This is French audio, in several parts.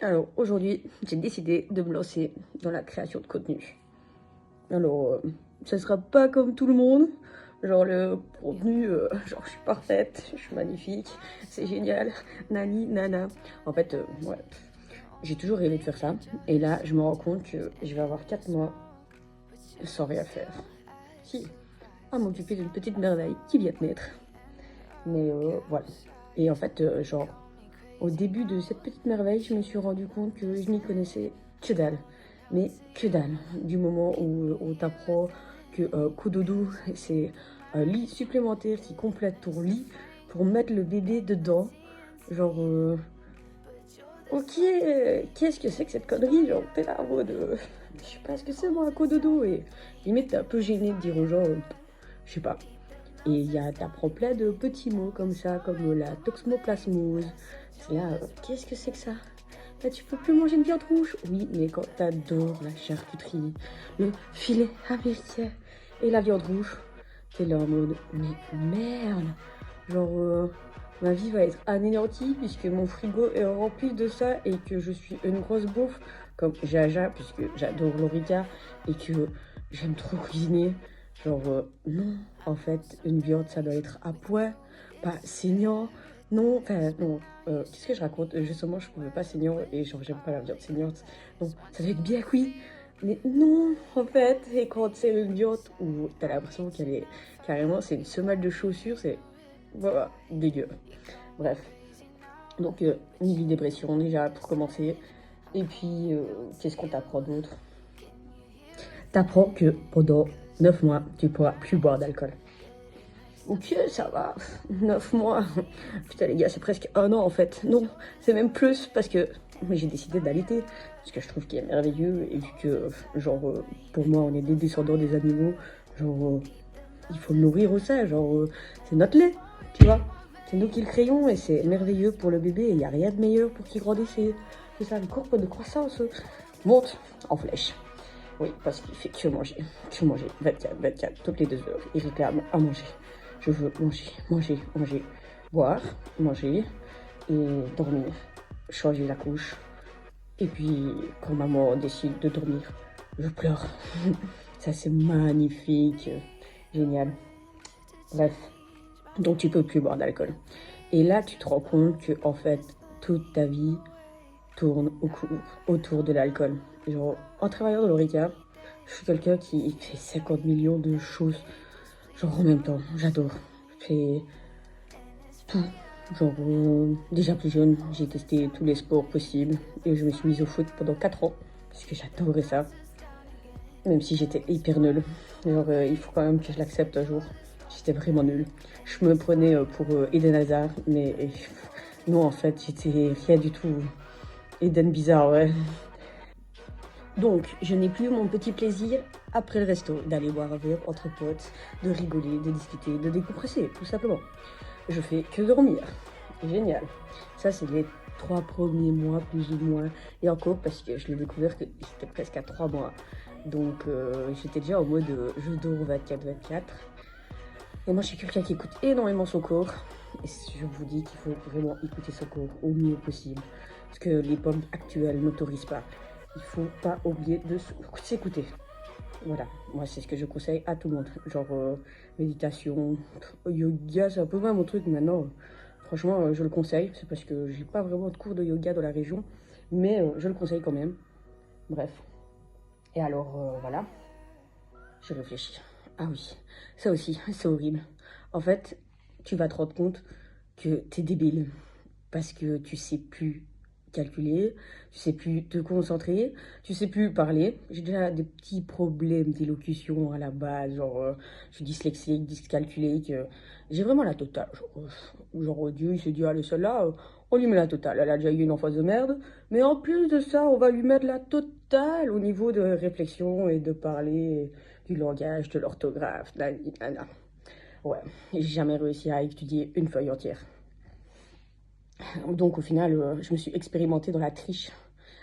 Alors aujourd'hui, j'ai décidé de me lancer dans la création de contenu. Alors, ça sera pas comme tout le monde. Genre le contenu, genre je suis parfaite, je suis magnifique, c'est génial, nani, nana. En fait, ouais, j'ai toujours rêvé de faire ça. Et là, je me rends compte que je vais avoir 4 mois sans rien faire. Si, à m'occuper d'une petite merveille qui vient de naître. Mais voilà. Et en fait, genre, au début de cette petite merveille, je me suis rendu compte que je n'y connaissais que dalle. Mais que dalle. Du moment où on t'apprend que cododo, c'est un lit supplémentaire qui complète ton lit pour mettre le bébé dedans. Genre, ok, qu'est-ce que c'est que cette connerie? Genre, t'es là en mode, je sais pas ce que c'est moi un cododo. Et limite, t'es un peu gêné de dire aux gens, je sais pas. Et t'apprends plein de petits mots comme ça, comme la toxoplasmose. C'est là, qu'est-ce que c'est que ça? Là, tu peux plus manger de viande rouge? Oui, mais quand t'adores la charcuterie, le filet américain et la viande rouge, t'es là en mode, mais merde! Genre, ma vie va être anéantie puisque mon frigo est rempli de ça et que je suis une grosse bouffe comme Jaja, puisque j'adore l'orica et que j'aime trop cuisiner. Genre, non, en fait, une viande, ça doit être à point, pas saignant. Non, enfin, non, qu'est-ce que je raconte? Justement, je pouvais pas saignant et genre, j'aime pas la viande saignante. Non, ça doit être bien cuit. Mais non, en fait, et quand c'est une viande où t'as l'impression qu'elle est carrément, c'est une semelle de chaussures, c'est voilà, dégueu. Bref, donc une vie dépression déjà pour commencer. Et puis, qu'est-ce qu'on t'apprend d'autre? T'apprends que pendant 9 mois, tu pourras plus boire d'alcool. Ok, ça va, 9 mois. Putain les gars, c'est presque un an en fait. Non, c'est même plus parce que j'ai décidé d'allaiter. Parce que je trouve qu'il est merveilleux et vu que, genre, pour moi, on est des descendants des animaux. Genre, il faut le nourrir au sein, genre, c'est notre lait, tu vois. C'est nous qui le créons et c'est merveilleux pour le bébé et il n'y a rien de meilleur pour qu'il grandisse. C'est ça, une courbe de croissance monte en flèche. Oui, parce qu'il fait que manger, 24, toutes les 2 heures. Il réclame à manger. Je veux manger, manger, manger, boire, manger et dormir, changer la couche. Et puis, quand maman décide de dormir, je pleure. Ça, c'est magnifique, génial. Bref, donc tu peux plus boire d'alcool. Et là, tu te rends compte que, en fait, toute ta vie tourne autour de l'alcool. Genre, en travaillant dans l'ORECA, je suis quelqu'un qui fait 50 millions de choses. Genre, en même temps, j'adore. Je fais tout. Genre, déjà plus jeune, j'ai testé tous les sports possibles. Et je me suis mise au foot pendant 4 ans. Parce que j'adorais ça. Même si j'étais hyper nulle. Genre, il faut quand même que je l'accepte un jour. J'étais vraiment nulle. Je me prenais pour Eden Hazard. Mais non, en fait, j'étais rien du tout. Eden bizarre, ouais. Donc, je n'ai plus mon petit plaisir après le resto d'aller boire un verre entre potes, de rigoler, de discuter, de décompresser, tout simplement. Je fais que dormir. Génial. Ça, c'est les 3 premiers mois, plus ou moins. Et encore, parce que je l'ai découvert que c'était presque à 3 mois. Donc, j'étais déjà en mode je dors 24-24. Et moi, je suis quelqu'un qui écoute énormément son corps. Et je vous dis qu'il faut vraiment écouter son corps au mieux possible. Parce que les pommes actuelles n'autorisent pas. Il faut pas oublier de s'écouter. Voilà, moi c'est ce que je conseille à tout le monde. Genre méditation, yoga, c'est un peu moins mon truc maintenant. Franchement, je le conseille. C'est parce que j'ai pas vraiment de cours de yoga dans la région. Mais je le conseille quand même. Bref. Et alors, voilà. Je réfléchis. Ah oui, ça aussi, c'est horrible. En fait, tu vas te rendre compte que t'es débile. Parce que tu sais plus calculer, tu sais plus te concentrer, tu sais plus parler. J'ai déjà des petits problèmes d'élocution à la base, genre je suis dyslexique, dyscalculique. J'ai vraiment la totale. Genre, Dieu, il s'est dit, allez, celle-là, on lui met la totale. Elle a déjà eu une enfance de merde. Mais en plus de ça, on va lui mettre la totale au niveau de réflexion et de parler, du langage, de l'orthographe. Ouais, j'ai jamais réussi à étudier une feuille entière. Donc au final, je me suis expérimentée dans la triche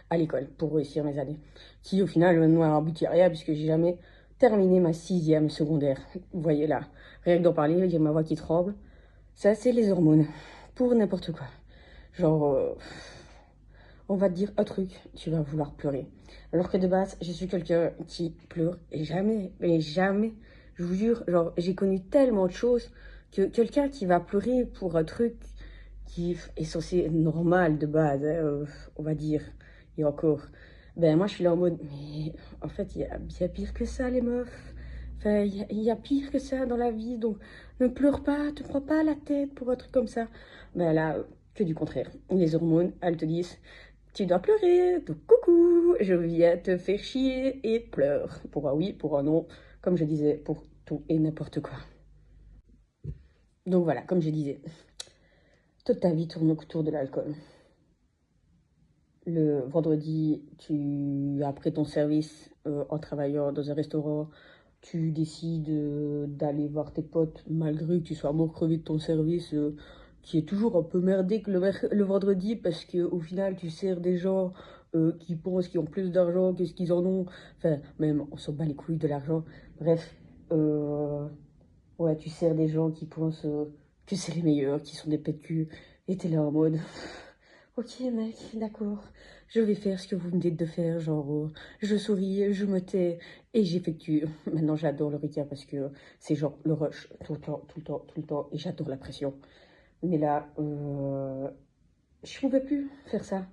à l'école pour réussir mes années. Qui au final n'a abouti à rien puisque j'ai jamais terminé ma 6e secondaire. Vous voyez là, rien que d'en parler, j'ai ma voix qui tremble. Ça, c'est les hormones. Pour n'importe quoi. Genre, on va te dire un truc, tu vas vouloir pleurer. Alors que de base, je suis quelqu'un qui pleure jamais, mais jamais. Je vous jure, genre, j'ai connu tellement de choses que quelqu'un qui va pleurer pour un truc qui est censé être normal de base, hein, on va dire, et encore. Ben moi, je suis là en mode, mais en fait, il y a bien pire que ça, les meufs. Enfin, il y a pire que ça dans la vie, donc ne pleure pas, te prends pas la tête pour un truc comme ça. Ben là, que du contraire. Les hormones, elles te disent, tu dois pleurer, donc coucou, je viens te faire chier et pleure. Pour un oui, pour un non, comme je disais, pour tout et n'importe quoi. Donc voilà, comme je disais, toute ta vie tourne autour de l'alcool. Le vendredi, après ton service en travaillant dans un restaurant, tu décides d'aller voir tes potes, malgré que tu sois mort crevé de ton service, qui est toujours un peu merdé que le vendredi, parce qu'au final, tu sers des gens qui pensent qu'ils ont plus d'argent que ce qu'ils en ont. Enfin, même, on s'en bat les couilles de l'argent. Bref, ouais, tu sers des gens qui pensent que c'est les meilleurs, qui sont des pets de cul, et t'es là en mode... Ok mec, d'accord, je vais faire ce que vous me dites de faire, genre je souris, je me tais et j'effectue. Maintenant j'adore le Ricard parce que c'est genre le rush tout le temps, tout le temps, tout le temps et j'adore la pression. Mais là, je pouvais plus faire ça.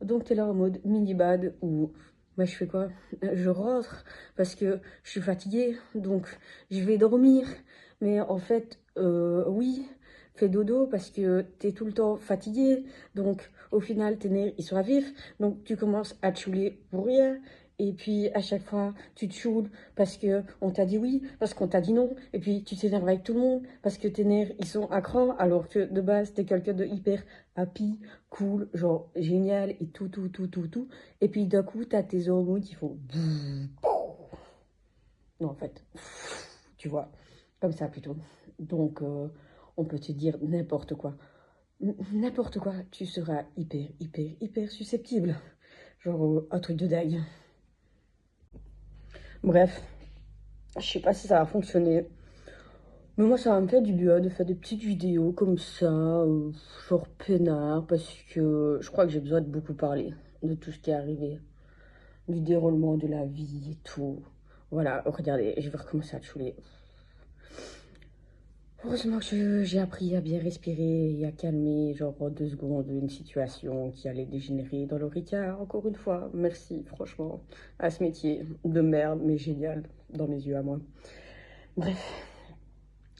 Donc t'es là en mode mini-bad où moi je fais quoi? Je rentre parce que je suis fatiguée, donc je vais dormir. Mais en fait, oui, fais dodo parce que t'es tout le temps fatigué. Donc au final, tes nerfs ils sont à vif. Donc tu commences à te chouler pour rien. Et puis à chaque fois, tu te choules parce que on t'a dit oui, parce qu'on t'a dit non. Et puis tu t'énerves avec tout le monde parce que tes nerfs ils sont à cran alors que de base t'es quelqu'un de hyper happy, cool, genre génial et tout, tout, tout, tout, tout. Et puis d'un coup, t'as tes hormones qui font... Non, en fait, tu vois, comme ça plutôt. Donc, on peut te dire n'importe quoi. N'importe quoi, tu seras hyper, hyper, hyper susceptible. Genre, un truc de dingue. Bref, je sais pas si ça va fonctionner. Mais moi, ça va me faire du bien de faire des petites vidéos comme ça, genre peinard, parce que je crois que j'ai besoin de beaucoup parler de tout ce qui est arrivé, du déroulement de la vie et tout. Voilà, regardez, je vais recommencer à te chouler. Heureusement que j'ai appris à bien respirer et à calmer, genre 2 secondes, une situation qui allait dégénérer dans le Ricard. Encore une fois, merci franchement à ce métier de merde, mais génial dans mes yeux à moi. Bref,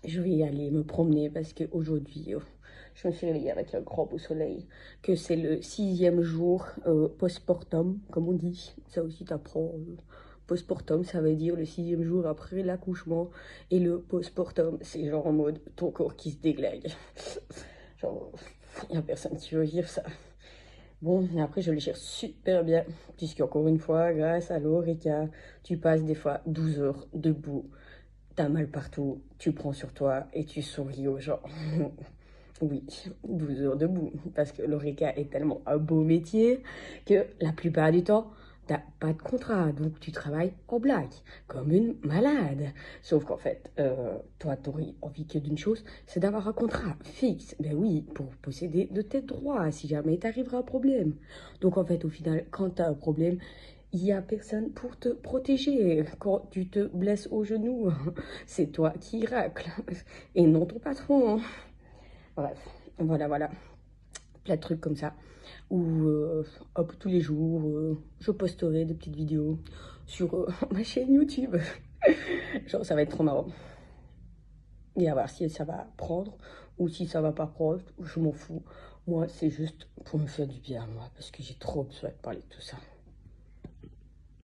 je vais y aller me promener parce qu'aujourd'hui, je me suis réveillée avec un grand beau soleil, que c'est le 6e jour post-mortem, comme on dit. Ça aussi, t'apprends. Post-mortem, ça veut dire le 6e jour après l'accouchement. Et le post-mortem, c'est genre en mode ton corps qui se déglingue. Genre, il n'y a personne qui veut dire ça. Bon, et après, je le gère super bien, puisque encore une fois, grâce à l'Oreca, tu passes des fois 12 heures debout. T'as mal partout, tu prends sur toi et tu souris aux gens. Oui, 12 heures debout, parce que l'oreca est tellement un beau métier que la plupart du temps, t'as pas de contrat, donc tu travailles en blague, comme une malade. Sauf qu'en fait, toi, t'aurais envie que d'une chose, c'est d'avoir un contrat fixe. Ben oui, pour posséder de tes droits, si jamais t'arrivera un problème. Donc en fait, au final, quand t'as un problème, il n'y a personne pour te protéger. Quand tu te blesses au genou, c'est toi qui racle et non ton patron. Bref, voilà, voilà. Plein de trucs comme ça. Où, hop, tous les jours, je posterai des petites vidéos sur ma chaîne YouTube. Genre, ça va être trop marrant. Et à voir si ça va prendre ou si ça va pas prendre, je m'en fous. Moi, c'est juste pour me faire du bien, moi, parce que j'ai trop besoin de parler de tout ça.